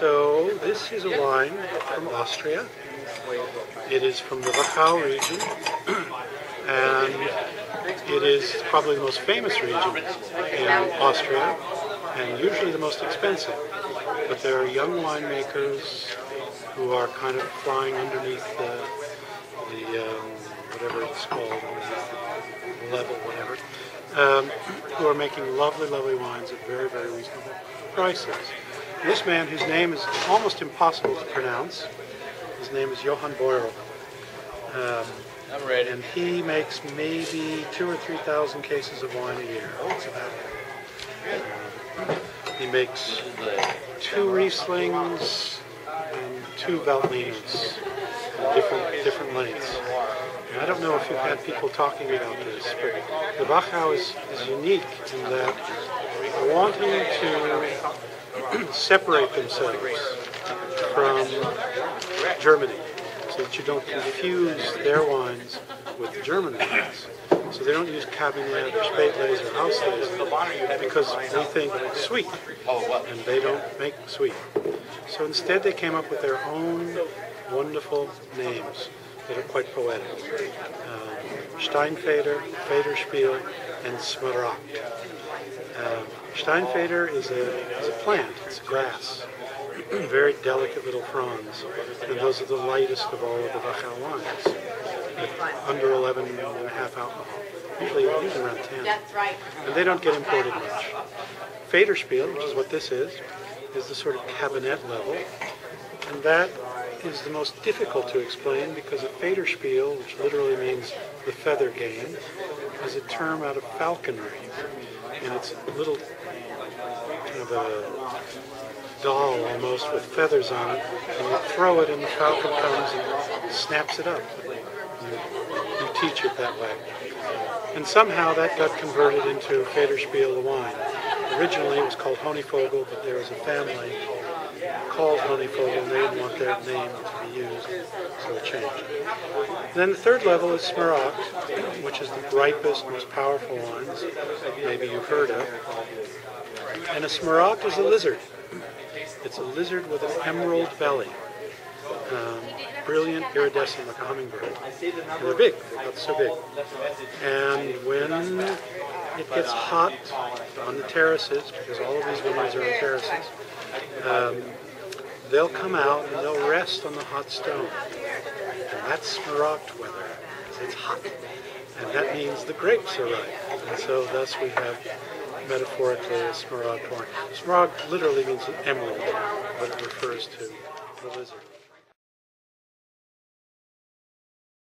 So this is a wine from Austria. It is from the Wachau region, and it is probably the most famous region in Austria, and usually the most expensive. But there are young winemakers who are kind of flying underneath the whatever it's called, the level, whatever, who are making lovely, lovely wines at very, very reasonable prices. This man, whose name is almost impossible to pronounce, his name is Johann Boyrel. I'm ready. And he makes maybe 2,000 or 3,000 cases of wine a year. That's about it. He makes 2 Rieslings and 2 Veltliners, different lengths. And I don't know if you've had people talking about this, but the Wachau is unique in that wanting to separate themselves from Germany, so that you don't confuse their wines with the German wines. So they don't use Cabernet or Spätlese or Auslese because we think it's sweet, and they don't make sweet. So instead they came up with their own wonderful names that are quite poetic. Steinfeder, Federspiel, and Smaragd. Steinfeder is a plant, it's a grass. Very delicate little fronds, and those are the lightest of all of the Wachau wines, under 11.5 alcohol, usually around 10. And they don't get imported much. Federspiel, which is what this is the sort of cabinet level, and that is the most difficult to explain because a Federspiel, which literally means the feather game, is a term out of falconry, and it's a little kind of a doll almost with feathers on it, and you throw it and the falcon comes and snaps it up. You teach it that way. And somehow that got converted into Federspiel, the wine. Originally it was called Honeyvogel, but there was a family called Honeyvogel and they didn't want their name to be used, so it changed. Then the third level is Smaragd, which is the ripest, most powerful wines maybe you've heard of. And a Smaragd is a lizard. It's a lizard with an emerald belly. Brilliant, iridescent, like a hummingbird. And they're big, they're about so big. And when it gets hot on the terraces, because all of these vineyards are on terraces, they'll come out and they'll rest on the hot stone. And that's Smaragd weather, because it's hot. And that means the grapes are ripe. And so thus we have metaphorically a Smaragd wine. Smaragd literally means an emerald, but it refers to the lizard.